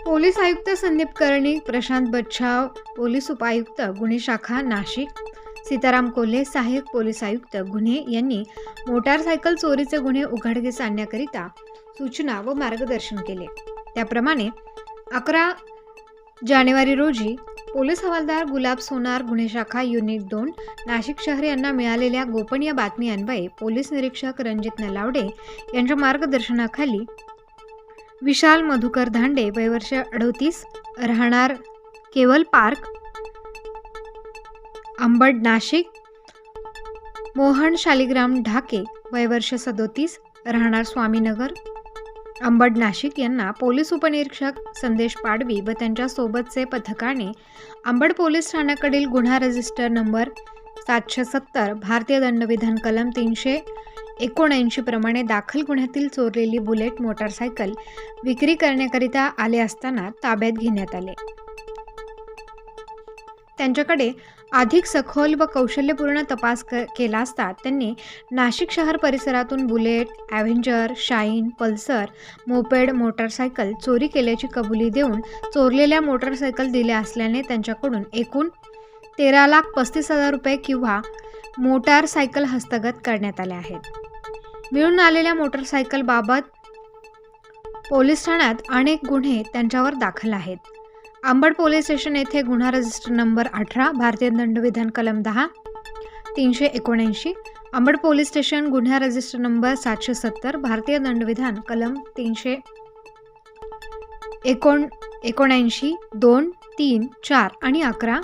Police आयुक्त Sandeep Karnik, Prashant Bachhav, police उपायुक्त गुन्हे शाखा नाशिक, सीताराम कोल्हे, सहाय्यक पोलीस आयुक्त गुन्हे यांनी मोटारसायकल चोरीचे गुन्हे उघडकीस आणण्याकरिता सूचना व मार्गदर्शन केले। त्याप्रमाणे 11 जानेवारी रोजी पोलीस हवालदार गुलाब सोनार, गुन्हे शाखा युनिट 2 नाशिक शहर यांना मिळालेल्या गोपनीय बातमी अन्वये पोलीस निरीक्षक रणजित नलावडे यांच्या मार्गदर्शनाखाली विशाल मधुकर धांडे, वय वर्ष 38, राहणार केवल पार्क, अंबड नाशिक, मोहन शालिग्राम ढाके, वय वर्ष 37, राहणार स्वामीनगर, अंबड नाशिक यांना पोलीस उपनिरीक्षक संदेश पाडवी व त्यांच्या सोबतचे पथकाने अंबड पोलीस ठाण्याकडील गुन्हा रजिस्टर नंबर 770 भारतीय दंडविधान कलम 379 प्रमाणे दाखल गुन्ह्यातील चोरलेली बुलेट मोटारसायकल विक्री करण्याकरिता आले असताना ताब्यात घेण्यात आले। त्यांच्याकडे अधिक सखोल व कौशल्यपूर्ण तपास केला असता त्यांनी नाशिक शहर परिसरातून bullet, ॲव्हेंजर, shine, Pulsar, moped motorcycle चोरी केल्याची कबुली देऊन चोरलेल्या मोटारसायकल दिल्या असल्याने त्यांच्याकडून एकूण 13,35,000 रुपये किंवा मोटारसायकल हस्तगत करण्यात आले आहेत। मिळून आलेल्या मोटारसायकल बाबत पोलीस ठाण्यात अनेक गुन्हे त्यांच्यावर दाखल आहेत। अंबड पोलीस स्टेशन येथे गुन्हा रजिस्टर नंबर 18 भारतीय दंडविधान कलम 10 379, अंबड पोलीस स्टेशन गुन्हा रजिस्टर नंबर 770 भारतीय दंडविधान कलम 379 2, 3, 4 आणि 11,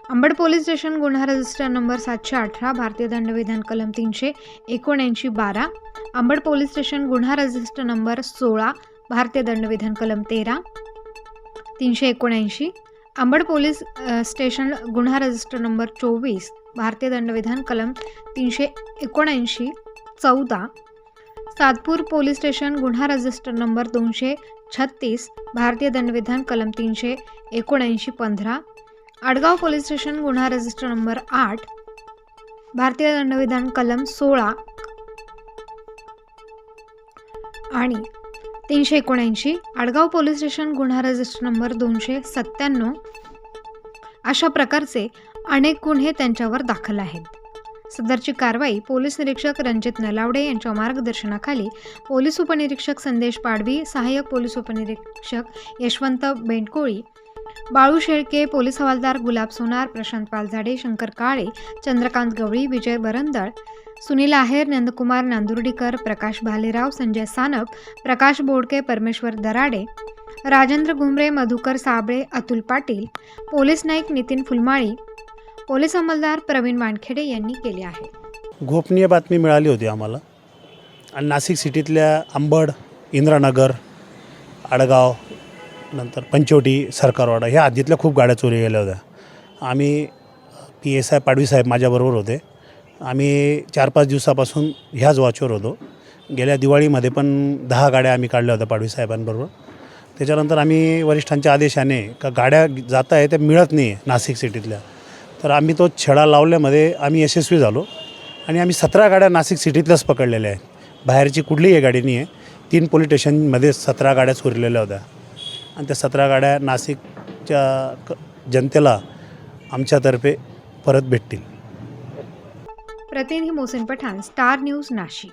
अंबड पोलीस स्टेशन गुन्हा रजिस्टर नंबर 718 भारतीय दंडविधान कलम 379 12, अंबड पोलीस स्टेशन गुन्हा रजिस्टर नंबर 16 भारतीय दंडविधान कलम 13 379, अंबड पोलीस स्टेशन गुन्हा रजिस्टर नंबर 24 भारतीय दंडविधान कलम 379 14, सातपूर पोलीस स्टेशन गुन्हा रजिस्टर नंबर 236 भारतीय दंडविधान कलम 379 15, आडगाव पोलीस स्टेशन गुन्हा रजिस्टर नंबर 8 भारतीय दंडविधान कलम 16 आणि 379, आडगाव पोलीस स्टेशन गुन्हा रजिस्टर नंबर 297 अशा प्रकारचे अनेक गुन्हे त्यांच्यावर दाखल आहेत। सदरची कारवाई पोलीस निरीक्षक रणजित नलावडे यांच्या मार्गदर्शनाखाली पोलीस उपनिरीक्षक संदेश पाडवी, सहाय्यक पोलीस उपनिरीक्षक यशवंत बेंडकोळी, बाळू शेळके, पोलीस हवालदार गुलाब सोनार, प्रशांत पालझाडे, शंकर काळे, चंद्रकांत गवळी, विजय बरंदळ, सुनील आहेर, नंदकुमार नांदुर्डीकर, प्रकाश भालेराव, संजय सानप, प्रकाश बोडके, परमेश्वर दराडे, राजेंद्र घुमरे, मधुकर साबळे, अतुल पाटील, पोलीस नाईक नितीन फुलमाळी, पोलीस अंमलदार प्रवीण वानखेडे यांनी केले आहे। गोपनीय बातमी मिळाली होती आम्हाला आणि नाशिक सिटीतल्या अंबड, इंद्रानगर, आडगाव, नंतर पंचवटी, सरकारवाडा ह्या हद्दीतल्या खूप गाड्या चोरी गेल्या होत्या। आम्ही PSI पाडवी साहेब माझ्याबरोबर होते। आम्ही 4-5 दिवसापासून ह्याच वॉचवर होतो। गेल्या दिवाळीमध्ये पण 10 गाड्या आम्ही काढल्या होत्या पाडवी साहेबांबरोबर। त्याच्यानंतर आम्ही वरिष्ठांच्या आदेशाने का गाड्या जात आहे त्या मिळत नाही आहे नाशिक सिटीतल्या, तर आम्ही तो छडा लावल्यामध्ये आम्ही यशस्वी झालो आणि आम्ही 17 गाड्या नाशिक सिटीतल्याच पकडलेल्या आहेत। बाहेरची कुठलीही गाडी नाही आहे। 3 पोलीस स्टेशनमध्ये 17 गाड्या चोरलेल्या होत्या आणि त्या 17 गाड्या नाशिकच्या जनतेला आमच्यातर्फे परत भेटतील। प्रतिनिधी मोहसिन पठाण, स्टार न्यूज नाशिक।